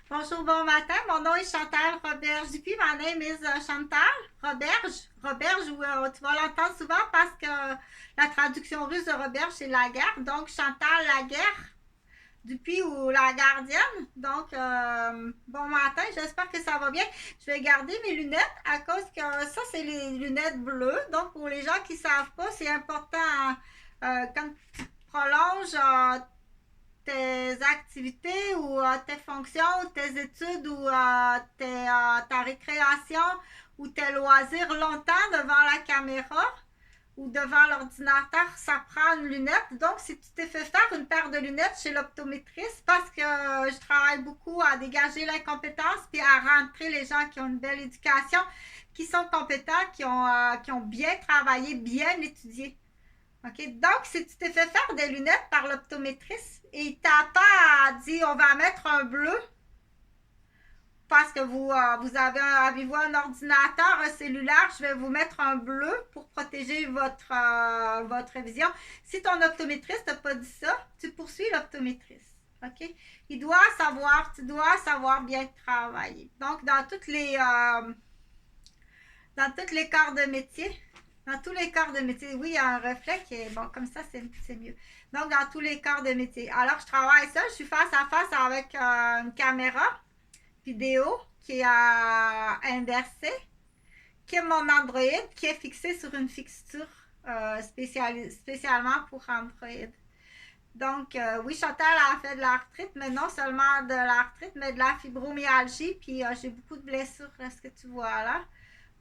Bonjour, bon matin. Mon nom est Chantal Roberge Dupuis. My name is Chantal Roberge. Roberge, ou tu vas l'entendre souvent parce que la traduction russe de Roberge, c'est la guerre. Donc, Chantal la guerre Dupuis ou la gardienne. Donc, bon matin. J'espère que ça va bien. Je vais garder mes lunettes à cause que ça, c'est les lunettes bleues. Donc, pour les gens qui ne savent pas, c'est important quand tu prolonges tes activités ou tes fonctions, ou tes études ou ta récréation ou tes loisirs longtemps devant la caméra ou devant l'ordinateur, ça prend une lunette. Donc, si tu t'es fait faire une paire de lunettes chez l'optométriste, parce que je travaille beaucoup à dégager l'incompétence puis à rentrer les gens qui ont une belle éducation, qui sont compétents, qui ont bien travaillé, bien étudié. OK? Donc, si tu t'es fait faire des lunettes par l'optométriste et il t'a pas dit on va mettre un bleu parce que vous avez-vous un ordinateur, un cellulaire, je vais vous mettre un bleu pour protéger votre vision. Si ton optométriste t'a pas dit ça, tu poursuis l'optométriste. OK? Tu dois savoir bien travailler. Donc, dans tous les corps de métier, dans tous les corps de métier, oui, il y a un reflet qui est bon, comme ça, c'est mieux. Donc, dans tous les corps de métier. Alors, je travaille ça, je suis face à face avec une caméra vidéo qui est inversée, qui est mon Android, qui est fixé sur une fixture spécialement pour Android. Donc, oui, Chantal a fait de l'arthrite, mais non seulement de l'arthrite, mais de la fibromyalgie. Puis, j'ai beaucoup de blessures, là, ce que tu vois là.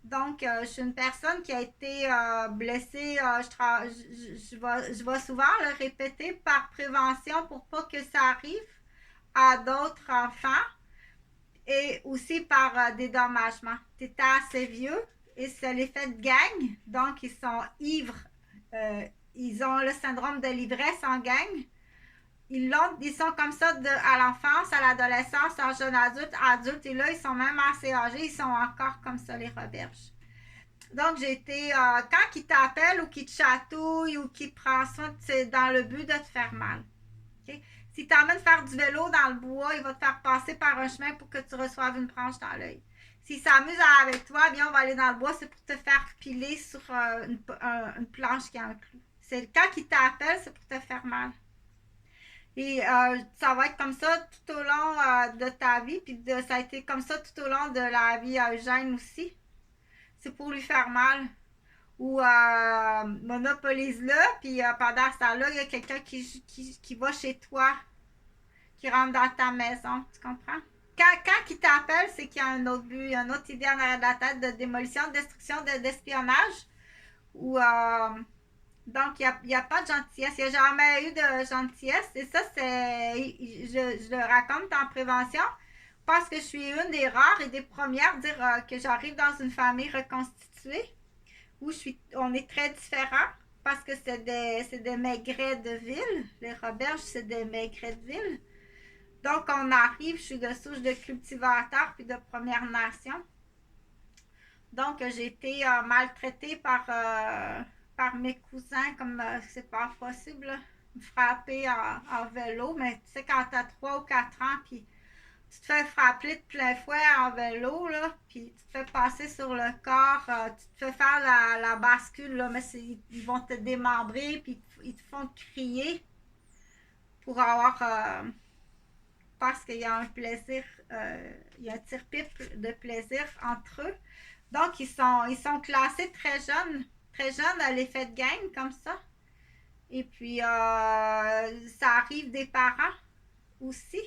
Donc, je suis une personne qui a été blessée. Je vais souvent le répéter par prévention pour pas que ça arrive à d'autres enfants et aussi par dédommagement. Tu étais assez vieux et c'est l'effet de gang. Donc, ils sont ivres. Euh, ils ont le syndrome de l'ivresse en gang. Ils sont comme ça à l'enfance, à l'adolescence, en jeune adulte, et là, ils sont même assez âgés, ils sont encore comme ça, les Roberges. Donc, j'ai été, quand ils t'appellent ou qu'ils te chatouillent ou qu'ils te prennent soin, c'est dans le but de te faire mal. Okay? Si tu t'emmènes faire du vélo dans le bois, il va te faire passer par un chemin pour que tu reçoives une branche dans l'œil. S'il s'amuse avec toi, eh bien, on va aller dans le bois, c'est pour te faire piler sur une planche qui a un clou. C'est quand il t'appelle, c'est pour te faire mal. Et ça va être comme ça tout au long de ta vie, puis ça a été comme ça tout au long de la vie à Eugène aussi. C'est pour lui faire mal. Ou monopolise-le, puis pendant ce temps-là, il y a quelqu'un qui va chez toi, qui rentre dans ta maison. Tu comprends? Quand il t'appelle, c'est qu'il y a un autre but, une autre idée en arrière de la tête de démolition, de destruction, d'espionnage. Ou donc, il n'y a pas de gentillesse. Il n'y a jamais eu de gentillesse. Et ça, je le raconte en prévention parce que je suis une des rares et des premières à dire que j'arrive dans une famille reconstituée où on est très différents parce que c'est des maigrets de ville. Les Roberges, c'est des maigrets de ville. Donc, on arrive, je suis de souche de cultivateurs puis de Première Nation. Donc, j'ai été maltraitée par mes cousins, comme c'est pas possible, là, me frapper en vélo. Mais tu sais, quand t'as 3 ou 4 ans, puis tu te fais frapper de plein fouet en vélo, là, puis tu te fais passer sur le corps, tu te fais faire la bascule, là, mais ils vont te démembrer, puis ils te font crier pour avoir. Parce qu'il y a un plaisir, il y a un tire-pipe de plaisir entre eux. Donc, ils sont classés très jeunes à l'effet de gang, comme ça. Et puis, ça arrive des parents aussi.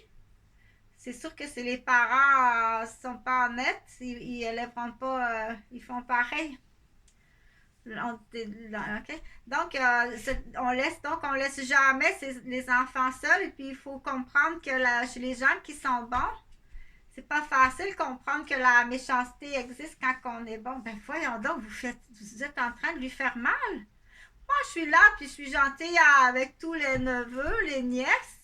C'est sûr que si les parents sont pas honnêtes, ils élèveront pas, ils font pareil. Okay? Donc, on laisse jamais les enfants seuls. Et puis, il faut comprendre que chez les gens qui sont bons, c'est pas facile de comprendre que la méchanceté existe quand on est bon. Ben voyons donc, vous êtes en train de lui faire mal. Moi, je suis là, puis je suis gentille avec tous les neveux, les nièces.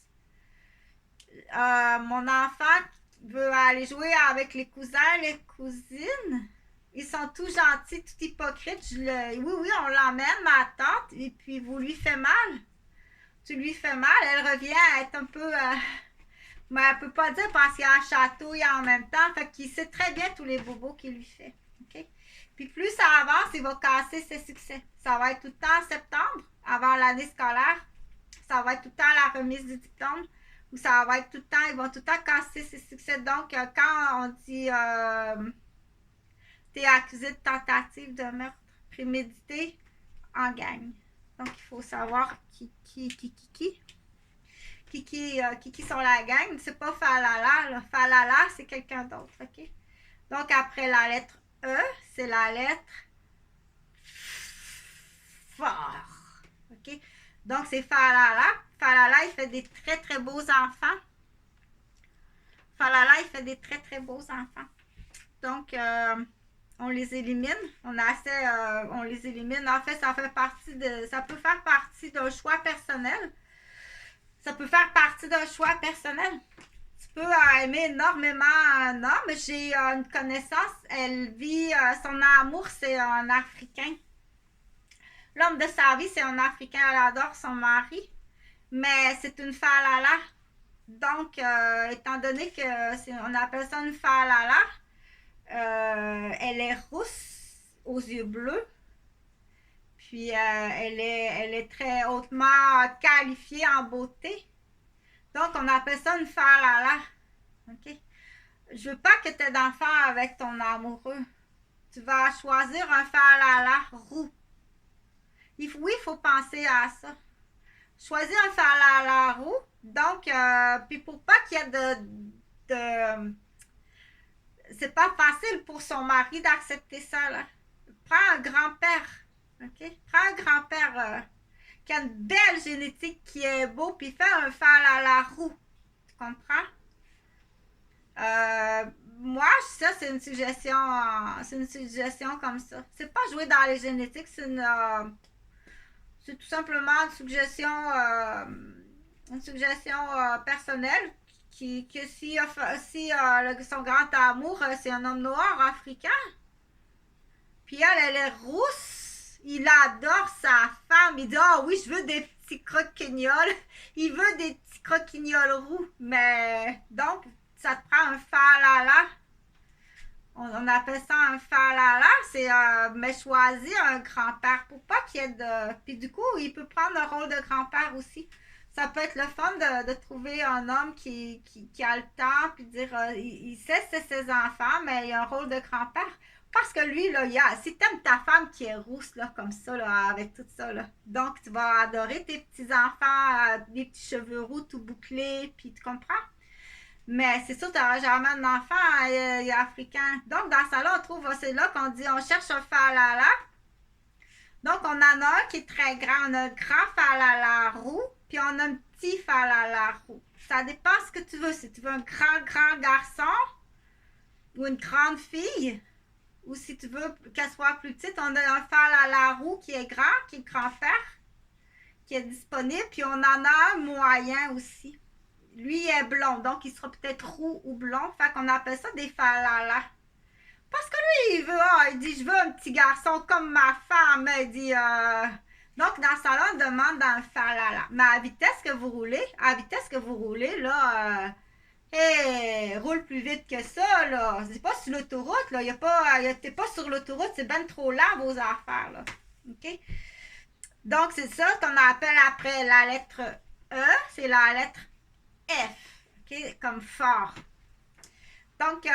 Mon enfant veut aller jouer avec les cousins, les cousines. Ils sont tous gentils, tout hypocrites. Oui, oui, on l'emmène, ma tante, et puis vous lui faites mal. Tu lui fais mal, elle revient à être un peu Mais elle peut pas dire parce qu'il y a un château en même temps. Fait qu'il sait très bien tous les bobos qu'il lui fait. OK? Puis plus ça avance, il va casser ses succès. Ça va être tout le temps en septembre, avant l'année scolaire. Ça va être tout le temps la remise du diplôme. Ou ça va être tout le temps, ils vont tout le temps casser ses succès. Donc, quand on dit t'es accusé de tentative de meurtre prémédité, en gagne. Donc, il faut savoir qui sont la gang. C'est pas Falala. Là. Falala, c'est quelqu'un d'autre. OK? Donc, après la lettre E, c'est la lettre fort. OK? Donc, c'est Falala. Falala, il fait des très, très beaux enfants. Falala, il fait des très, très beaux enfants. Donc, on les élimine. On les élimine. En fait, ça peut faire partie d'un choix personnel. Ça peut faire partie d'un choix personnel. Tu peux aimer énormément un homme. J'ai une connaissance, elle vit, son amour, c'est un Africain. L'homme de sa vie, c'est un Africain. Elle adore son mari. Mais c'est une falala. Donc, étant donné on appelle ça une falala, elle est rousse aux yeux bleus. Puis, elle est très hautement qualifiée en beauté. Donc, on appelle ça une falala. OK? Je veux pas que tu aies d'enfant avec ton amoureux. Tu vas choisir un falala roux. Oui, il faut penser à ça. Choisir un falala roux. Donc, puis pour pas qu'il y ait c'est pas facile pour son mari d'accepter ça, là. Prends un grand-père. OK? Prends un grand-père qui a une belle génétique, qui est beau, puis fais un falala roux. Tu comprends? Moi, ça, c'est une suggestion comme ça. C'est pas jouer dans les génétiques, c'est tout simplement une suggestion personnelle que si son grand amour, c'est un homme noir africain, puis elle est rousse, il adore sa femme, il dit « Ah oui, je veux des petits croquignoles. » Il veut des petits croquignoles roux, mais donc, ça te prend un falala. On appelle ça un falala, c'est mais choisir un grand-père pour pas qu'il y ait de... Puis du coup, il peut prendre le rôle de grand-père aussi. Ça peut être le fun de trouver un homme qui a le temps, puis dire, il sait c'est ses enfants, mais il a un rôle de grand-père. Parce que lui, là, si t'aimes ta femme qui est rousse, là, comme ça, là, avec tout ça, là, donc tu vas adorer tes petits-enfants, des petits cheveux roux tout bouclés, puis tu comprends? Mais c'est sûr, tu n'auras jamais d'enfant africain. Donc, dans ça, là, on trouve, c'est là qu'on dit, on cherche un falala. Donc, on en a un qui est très grand. On a un grand falala roux, puis on a un petit falala roux. Ça dépend ce que tu veux. Si tu veux un grand garçon ou une grande fille, ou si tu veux qu'elle soit plus petite, on a un falala roux qui est grand, qui est grand-père, qui est disponible, puis on en a un moyen aussi. Lui, il est blond, donc il sera peut-être roux ou blond. Fait qu'on appelle ça des falalas. Parce que lui, il dit, je veux un petit garçon comme ma femme. Il dit, donc, dans ce temps-là, on demande dans le falala. Mais à la vitesse que vous roulez, là, roule plus vite que ça, là. C'est pas sur l'autoroute, là. T'es pas sur l'autoroute, c'est ben trop lent, vos affaires, là. OK? Donc, c'est ça qu'on appelle après la lettre E, c'est la lettre F, OK, comme fort. Donc, puis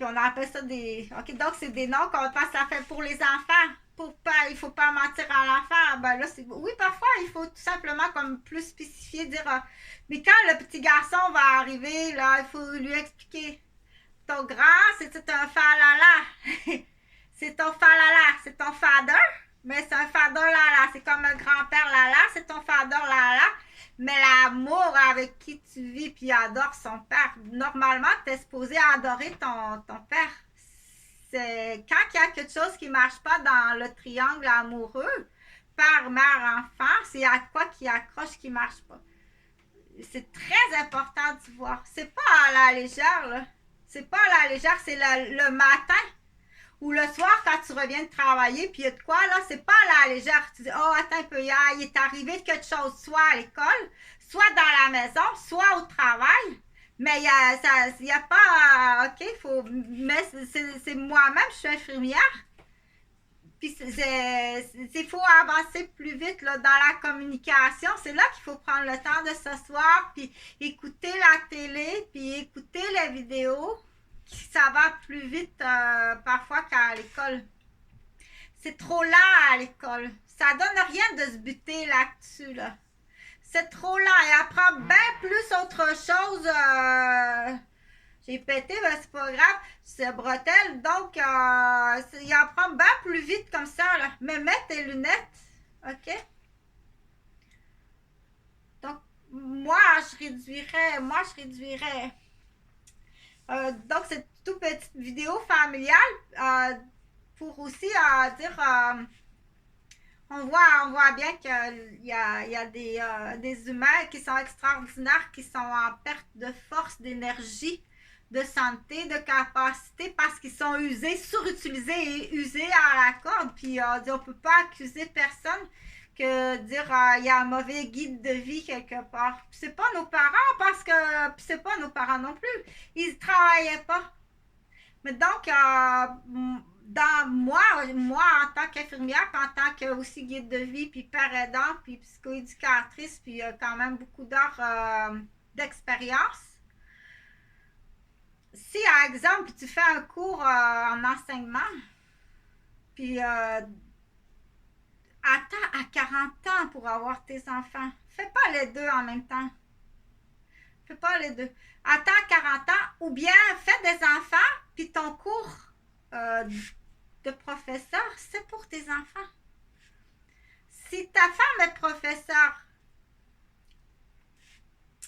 on appelle ça des... OK, donc c'est des noms qu'on pense ça fait pour les enfants. Il ne faut pas mentir à l'enfant. Ben là, oui, parfois, il faut tout simplement comme plus spécifier, dire... mais quand le petit garçon va arriver, là, il faut lui expliquer. Ton grand, c'est un falala. C'est ton falala, c'est ton fader. Mais c'est un fader lala. C'est comme un grand-père lala, c'est ton fader lala. Mais l'amour avec qui tu vis puis adore son père, normalement, tu es supposé adorer ton père. C'est quand il y a quelque chose qui ne marche pas dans le triangle amoureux, père, mère, enfant, c'est à quoi qui accroche qui ne marche pas. C'est très important de voir. C'est pas à la légère, là. C'est pas à la légère, c'est le matin Ou le soir, quand tu reviens de travailler, puis il y a de quoi, là, c'est pas à la légère. Tu dis, oh, attends un peu, il est arrivé quelque chose, soit à l'école, soit dans la maison, soit au travail. Mais il y a pas, OK, mais c'est moi-même, je suis infirmière. Puis il faut avancer plus vite là, dans la communication. C'est là qu'il faut prendre le temps de s'asseoir, puis écouter la télé, puis écouter les vidéos. Ça va plus vite parfois qu'à l'école. C'est trop lent à l'école. Ça donne rien de se buter là-dessus. Là. C'est trop lent. Il apprend bien plus autre chose. J'ai pété, ben c'est pas grave. C'est bretelle. Donc, il apprend bien plus vite comme ça. Là. Mais mets tes lunettes. OK? Donc, moi, je réduirais. Donc, cette toute petite vidéo familiale pour aussi dire on voit bien qu'il y a des humains qui sont extraordinaires, qui sont en perte de force, d'énergie, de santé, de capacité parce qu'ils sont usés, surutilisés et usés à la corde. Puis on ne peut pas accuser personne que dire il y a un mauvais guide de vie quelque part. Puis c'est pas nos parents parce que c'est pas nos parents non plus. Ils ne travaillaient pas. Mais donc, dans moi en tant qu'infirmière, puis en tant que aussi guide de vie, puis père aidant, puis psychoéducatrice, puis quand même beaucoup d'heures d'expérience. Si, par exemple, tu fais un cours en enseignement, puis attends à 40 ans pour avoir tes enfants. Fais pas les deux en même temps. Fais pas les deux. Attends 40 ans, ou bien fais des enfants, puis ton cours de professeur, c'est pour tes enfants. Si ta femme est professeure,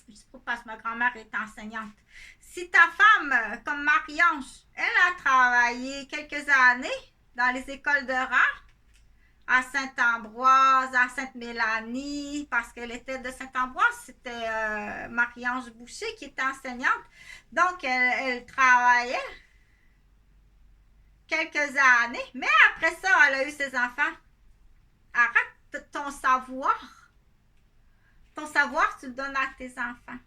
je sais pas parce que ma grand-mère est enseignante, si ta femme, comme Marie-Ange, elle a travaillé quelques années dans les écoles de rang, à Saint-Ambroise, à Sainte-Mélanie, parce qu'elle était de Saint-Ambroise, c'était Marie-Ange Boucher qui était enseignante. Donc, elle travaillait quelques années, mais après ça, elle a eu ses enfants. Arrête ton savoir. Ton savoir, tu le donnes à tes enfants.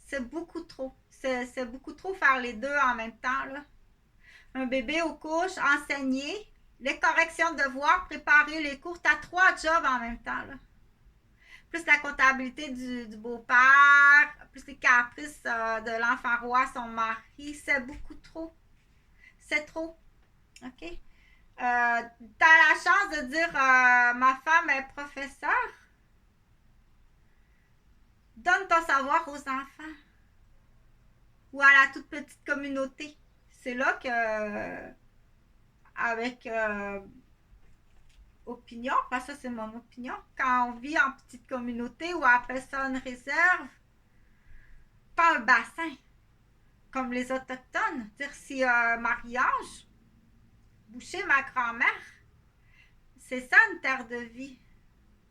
C'est beaucoup trop. C'est beaucoup trop faire les deux en même temps, là. Un bébé aux couches, enseigner, les corrections de devoirs, préparer les cours. Tu as 3 jobs en même temps, là. Plus la comptabilité du beau-père, plus les caprices de l'enfant roi, son mari. C'est beaucoup trop. C'est trop. OK? Tu as la chance de dire ma femme est professeure. Donne ton savoir aux enfants. Ou à la toute petite communauté. C'est là que, avec opinion, parce que ça c'est mon opinion, quand on vit en petite communauté ou appelle ça une réserve, pas un bassin, comme les autochtones. Dire si Marie-Ange Boucher, ma grand-mère, c'est ça une terre de vie.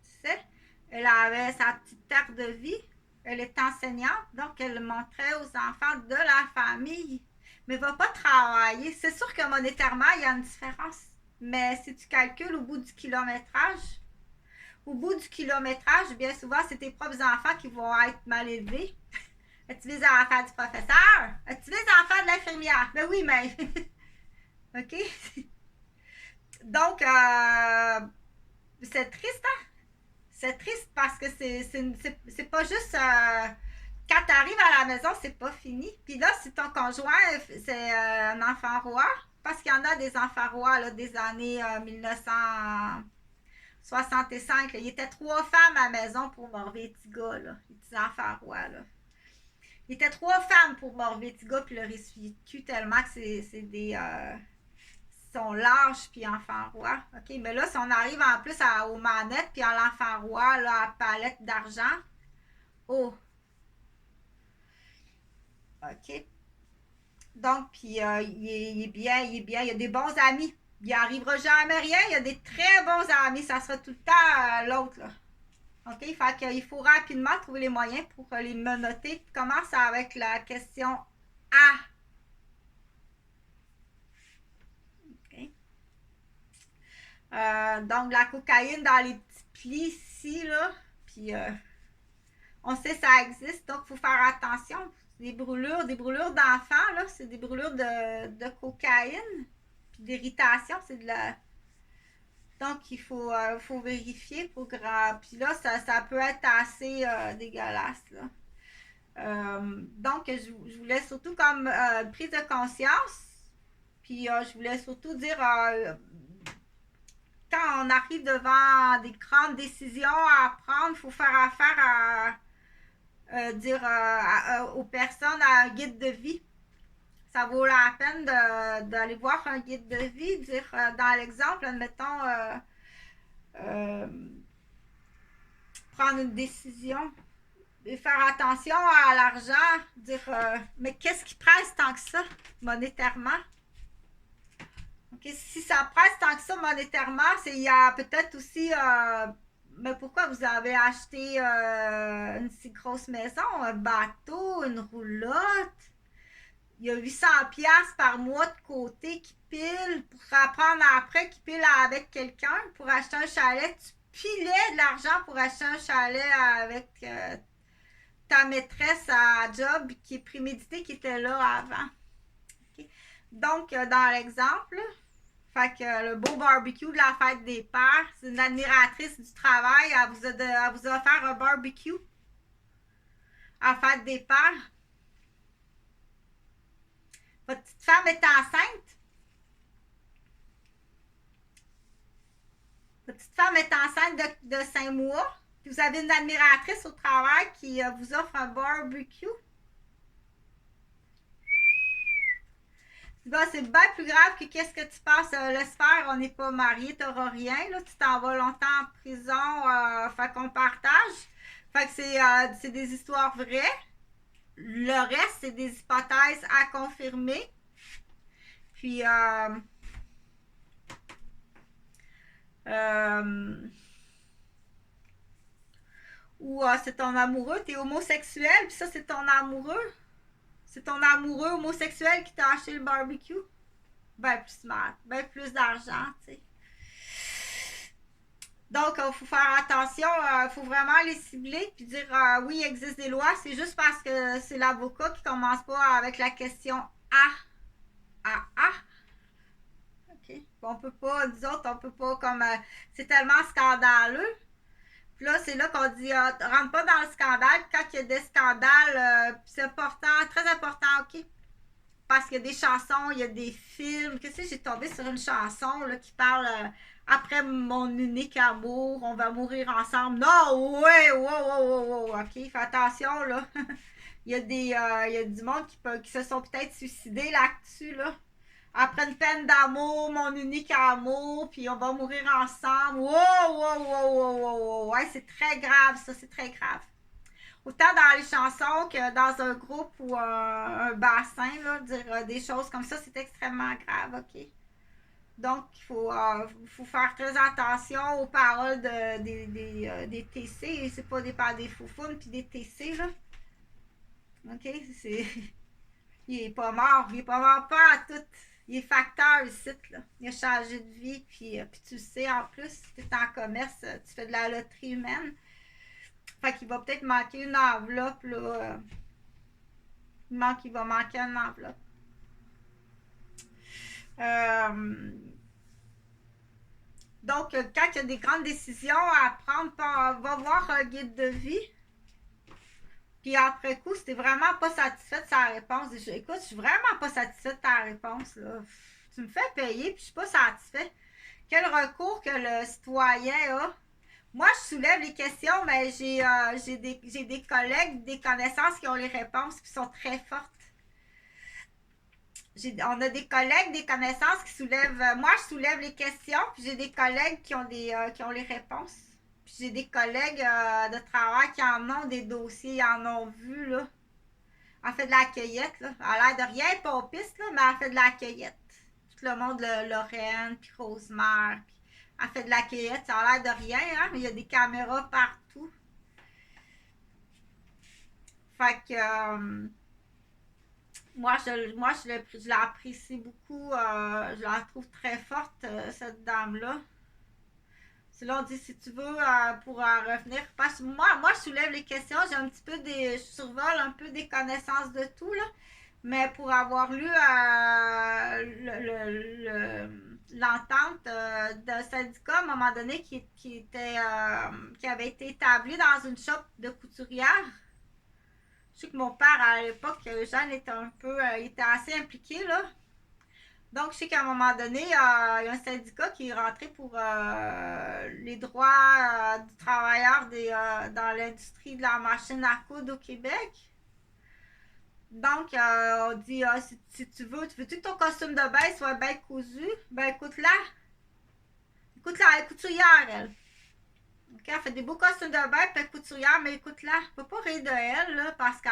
Tu sais, elle avait sa petite terre de vie. Elle est enseignante, donc elle montrait aux enfants de la famille. Mais elle ne va pas travailler. C'est sûr que monétairement, il y a une différence. Mais si tu calcules au bout du kilométrage, bien souvent, c'est tes propres enfants qui vont être mal élevés. As-tu les enfants du professeur? As-tu les enfants de l'infirmière? Ben oui, mais... OK? Donc, c'est triste, hein? C'est triste parce que c'est pas juste quand tu arrives à la maison, c'est pas fini. Puis là, si ton conjoint, c'est un enfant roi, parce qu'il y en a des enfants rois là, des années 1965, là, il y était 3 femmes à la maison pour morver les petits gars, là, les petits enfants rois. Là. Il était 3 femmes pour morver les petits gars, puis leur essuyer de cul tellement que c'est des... sont lâches puis enfant roi. OK, mais là, si on arrive en plus aux manettes puis à l'enfant roi, là, à palette d'argent, oh! OK. Donc, puis il est bien, il y a des bons amis. Il n'arrivera jamais rien, il y a des très bons amis. Ça sera tout le temps l'autre, là. OK, fait qu'il faut rapidement trouver les moyens pour les menotter. Commence avec la question A. OK. Donc, la cocaïne dans les petits plis ici, là. Puis, on sait que ça existe, donc il faut faire attention. Des brûlures d'enfants, là, c'est des brûlures de cocaïne. Puis d'irritation, c'est de la. Donc, faut vérifier. Puis là, ça peut être assez dégueulasse, là. Donc, je voulais surtout comme prise de conscience. Puis, je voulais surtout dire, quand on arrive devant des grandes décisions à prendre, il faut faire affaire à dire aux personnes à un guide de vie. Ça vaut la peine d'aller voir un guide de vie, dire dans l'exemple, admettons, prendre une décision et faire attention à l'argent, dire mais qu'est-ce qui presse tant que ça monétairement? Okay, si ça presse tant que ça monétairement, il y a peut-être aussi mais pourquoi vous avez acheté une si grosse maison, un bateau, une roulotte? Il y a 800 pièces par mois de côté qui pile pour apprendre après, qui pile avec quelqu'un pour acheter un chalet. Tu pilais de l'argent pour acheter un chalet avec ta maîtresse à job qui est prémédité, qui était là avant. Okay. Donc, dans l'exemple, fait que le beau barbecue de la fête des pères, c'est une admiratrice du travail, elle vous a offert un barbecue à la fête des pères. Votre petite femme est enceinte. Votre petite femme est enceinte de 5 mois. Puis vous avez une admiratrice au travail qui vous offre un barbecue. Bon, c'est bien plus grave que qu'est-ce que tu penses. Laisse faire, on n'est pas mariés, t'auras rien. Là, tu t'en vas longtemps en prison. Fait qu'on partage. Fait que c'est des histoires vraies. Le reste, c'est des hypothèses à confirmer. Puis, ou c'est ton amoureux, t'es homosexuel, puis ça, c'est ton amoureux. C'est ton amoureux homosexuel qui t'a acheté le barbecue. Ben plus smart, ben plus d'argent, tu sais. Donc, il faut faire attention, il faut vraiment les cibler, puis dire oui, il existe des lois, c'est juste parce que c'est l'avocat qui commence pas avec la question A. OK? On peut pas, nous autres, on peut pas comme. C'est tellement scandaleux. Puis là, c'est là qu'on dit rentre pas dans le scandale. Quand il y a des scandales, c'est important, très important, OK? Parce qu'il y a des chansons, il y a des films. Qu'est-ce que j'ai tombé sur une chanson là, qui parle après mon unique amour, on va mourir ensemble. Non, ouais, wow, OK, fais attention, là. Il y a du monde qui se sont peut-être suicidés là-dessus, là. Après une peine d'amour, mon unique amour, puis on va mourir ensemble. Wow. Ouais, c'est très grave, ça, c'est très grave. Autant dans les chansons que dans un groupe ou un bassin, là, dire des choses comme ça, c'est extrêmement grave, OK? Donc, faut faire très attention aux paroles des TC. C'est pas des foufounes puis des TC, là. OK? Il est pas mort. Il est pas mort pas à tout. Il est facteur ici, là. Il a changé de vie, puis tu le sais en plus, tu es en commerce, tu fais de la loterie humaine. Fait qu'il va peut-être manquer une enveloppe, là. Il va manquer une enveloppe. Donc, quand il y a des grandes décisions à prendre, va voir un guide de vie. Puis après coup, si t'es vraiment pas satisfait de sa réponse, écoute, je suis vraiment pas satisfait de ta réponse, là. Tu me fais payer, puis je suis pas satisfait. Quel recours que le citoyen a? Moi, je soulève les questions, mais j'ai des collègues, des connaissances qui ont les réponses, qui sont très fortes. On a des collègues, des connaissances qui soulèvent. Moi, je soulève les questions, puis j'ai des collègues qui ont les réponses. Puis j'ai des collègues de travail qui en ont des dossiers, ils en ont vu, là. Elle fait de la cueillette, là. Elle a l'air de rien être popiste, là, mais elle fait de la cueillette. Tout le monde, Lorraine, puis Rosemère, puis elle fait de la cueillette. Ça a l'air de rien, hein, mais il y a des caméras partout. Fait que moi, je l'apprécie beaucoup. Je la trouve très forte, cette dame-là. Sinon, on dit si tu veux, pour revenir. Parce que moi, je soulève les questions, j'ai un petit peu je survole un peu des connaissances de tout, là. Mais pour avoir lu l'entente d'un syndicat à un moment donné qui avait été établi dans une shop de couturière. Je sais que mon père, à l'époque, Jeanne était était assez impliqué, là. Donc, je sais qu'à un moment donné, il y a un syndicat qui est rentré pour les droits du travailleur dans l'industrie de la machine à coudre au Québec. Donc, on dit, si tu veux-tu que ton costume de bain soit bien cousu? Ben, écoute-la. Écoute-la, elle est couturière, elle. OK, elle fait des beaux costumes de bain, puis elle est couturière, mais écoute-la. Faut pas rire de elle, là, parce qu'elle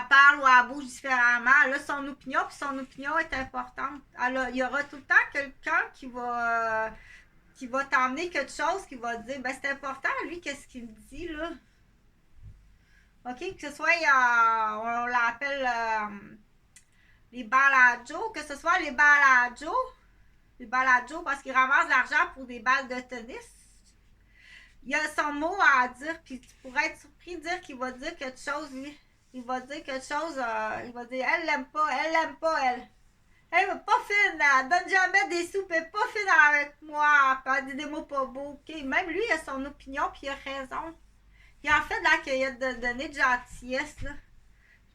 parle ou elle bouge différemment. Elle a son opinion, puis son opinion est importante. Alors, il y aura tout le temps quelqu'un qui va t'emmener quelque chose, qui va te dire, ben, c'est important, lui, qu'est-ce qu'il me dit, là. OK, que ce soit, on l'appelle les balados, que ce soit les balados parce qu'ils ramassent de l'argent pour des balles de tennis. Il a son mot à dire, puis tu pourrais être surpris de dire qu'il va dire quelque chose, lui. Il va dire quelque chose, il va dire, elle l'aime pas, elle. Elle est pas fine, elle donne jamais des sous, elle est pas fine avec moi, elle dit des mots pas beaux, ok? Même lui, il a son opinion, puis il a raison. Il en fait de la cueillette de données de gentillesse, là.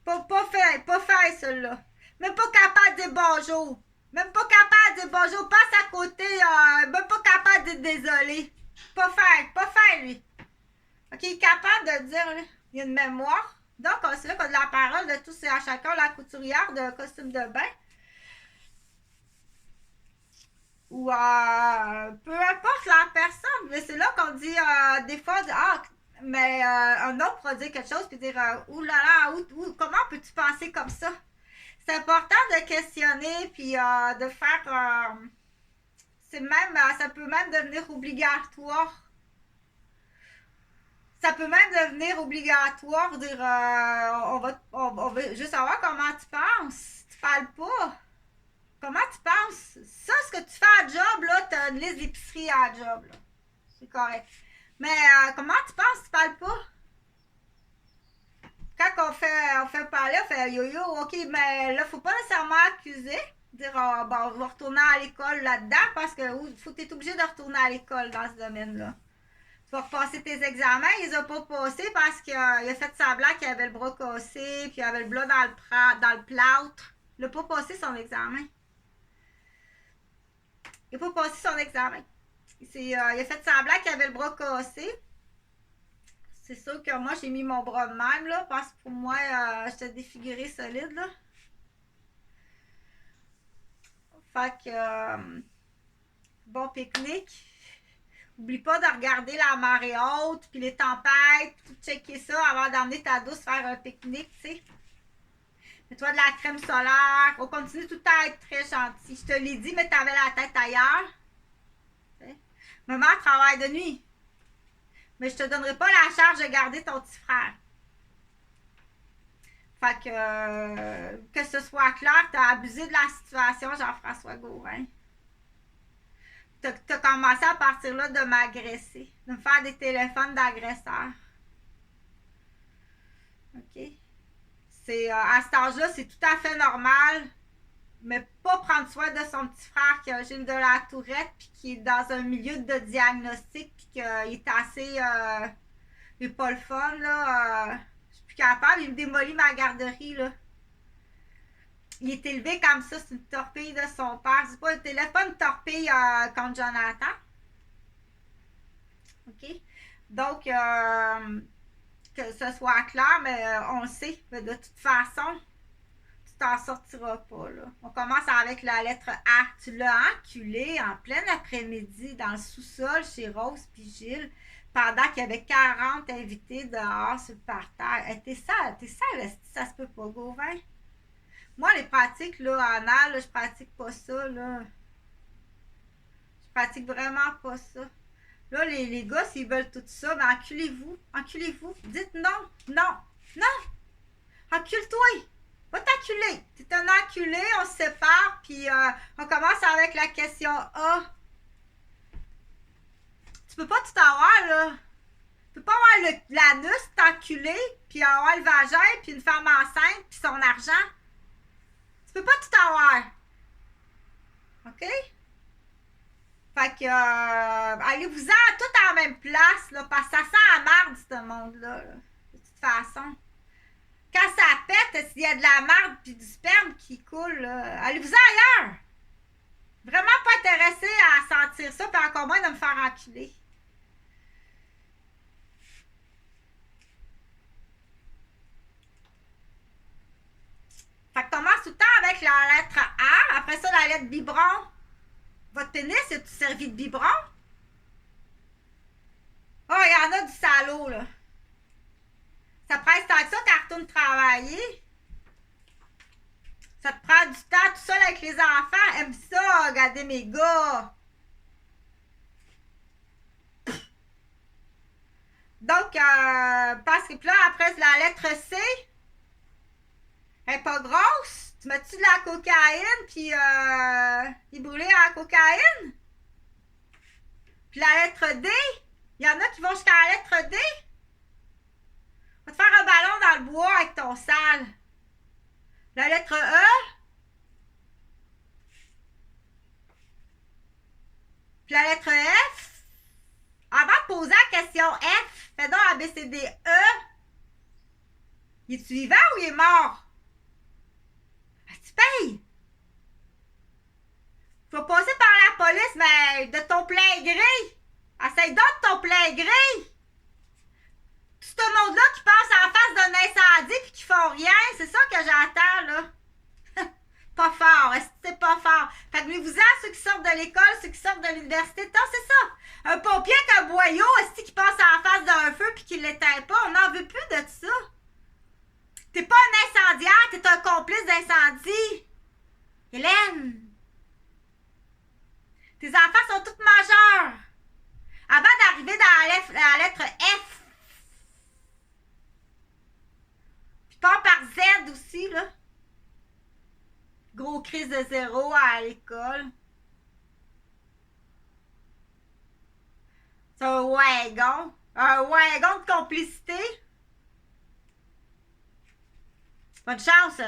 Pas fait, celui-là. Même pas capable de dire bonjour. Même pas capable de dire bonjour. Passe à côté, même pas capable de dire désolé. Pas fait, lui. OK, il est capable de dire, là, il y a une mémoire. Donc, c'est là qu'on a de la parole de tous et à chacun, la couturière de costume de bain. Ou peu importe la personne. Mais c'est là qu'on dit, des fois, mais un autre pourra dire quelque chose puis dire, oulala, comment peux-tu penser comme ça? C'est important de questionner puis de faire. Ça peut même devenir obligatoire. Ça peut même devenir obligatoire, dire on va juste savoir comment tu penses. Tu parles pas. Comment tu penses? Ça, ce que tu fais à job, là, t'as une liste d'épicerie à job, là. C'est correct. Mais comment tu penses? Tu parles pas? Quand on fait parler, on fait yo-yo, ok, mais là, faut pas nécessairement accuser. Dire, bon, on va retourner à l'école là-dedans parce que faut que tu es obligé de retourner à l'école dans ce domaine-là. Tu vas repasser tes examens, il les a pas passés parce qu'il a fait semblant qu'il avait le bras cassé, puis il avait le bras dans le plâtre. Il n'a pas passé son examen. Il n'a pas passé son examen. Il a fait semblant qu'il avait le bras cassé. C'est sûr que moi, j'ai mis mon bras de même, là, parce que pour moi, j'étais défigurée solide, là. Fait que, bon pique-nique. Oublie pas de regarder la marée haute, puis les tempêtes, puis tout checker ça avant d'emmener ta douce faire un pique-nique, tu sais. Mets-toi de la crème solaire. On continue tout à être très gentil. Je te l'ai dit, mais t'avais la tête ailleurs. T'sais. Maman travaille de nuit. Mais je te donnerai pas la charge de garder ton petit frère. Fait que ce soit clair, t'as abusé de la situation, Jean-François Gauvin. T'as commencé à partir là de m'agresser, de me faire des téléphones d'agresseurs. OK? À cet âge-là, c'est tout à fait normal, mais pas prendre soin de son petit frère qui a Gilles de la Tourette, puis qui est dans un milieu de diagnostic, puis qu'il est assez. Il est pas le fun, là. Je suis plus capable, il me démolit ma garderie, là. Il est élevé comme ça, c'est une torpille de son père. C'est pas un téléphone, une torpille contre Jonathan. OK? Donc, que ce soit clair, mais on le sait. Mais de toute façon, tu t'en sortiras pas, là. On commence avec la lettre A. Tu l'as enculé en plein après-midi dans le sous-sol chez Rose puis Gilles pendant qu'il y avait 40 invités dehors sur le parterre. T'es sale, ça se peut pas, Gauvin. Moi, les pratiques, là, anales, là, je pratique pas ça, là. Je pratique vraiment pas ça. Là, les gars, s'ils veulent tout ça, ben enculez-vous. Enculez-vous. Dites non. Non. Non. Encule-toi. Va t'enculer. T'es un enculé, on se sépare, puis on commence avec la question A. Tu peux pas tout avoir, là. Tu peux pas avoir l'anus, t'enculer, puis avoir le vagin, puis une femme enceinte, puis son argent. Tu peux pas tout avoir. OK? Fait que, allez-vous-en tout en même place, là, parce que ça sent la merde, ce monde-là, là, de toute façon. Quand ça pète, s'il y a de la merde puis du sperme qui coule, allez-vous-en ailleurs. Vraiment pas intéressé à sentir ça, puis encore moins de me faire enculer. Fait que commence tout le temps avec la lettre A, après ça la lettre biberon. Votre pénis, est-tu servi de biberon? Oh, il y en a du salaud, là. Ça presse tant que ça quand retourne travailler. Ça te prend du temps tout seul avec les enfants. Aime ça, regardez mes gars. Donc, parce que là, après la lettre C, elle est pas grosse. Tu mets-tu de la cocaïne, puis il brûlait à la cocaïne? Puis la lettre D, il y en a qui vont jusqu'à la lettre D. Va te faire un ballon dans le bois avec ton sale. La lettre E. Puis la lettre F. Avant de poser la question F, fais donc A, B, C, D, E. Il est-tu vivant ou il est mort? Tu payes. Tu vas passer par la police, mais de ton plein gré. Essaye donc de ton plein gré. Tout ce monde-là qui passe en face d'un incendie puis qui font rien, c'est ça que j'entends, là. Pas fort, est-ce que c'est pas fort? Fait que venez-vous-en, ceux qui sortent de l'école, ceux qui sortent de l'université. Non, c'est ça. Un pompier avec un boyau, est-ce qui passe en face d'un feu puis qui l'éteint pas? On n'en veut plus de ça. T'es pas un incendiaire, t'es un complice d'incendie. Hélène. Tes enfants sont tous majeurs. Avant d'arriver dans la lettre F. Puis pas par Z aussi, là. Gros crise de zéro à l'école. C'est un wagon. Un wagon de complicité. Bonne chance.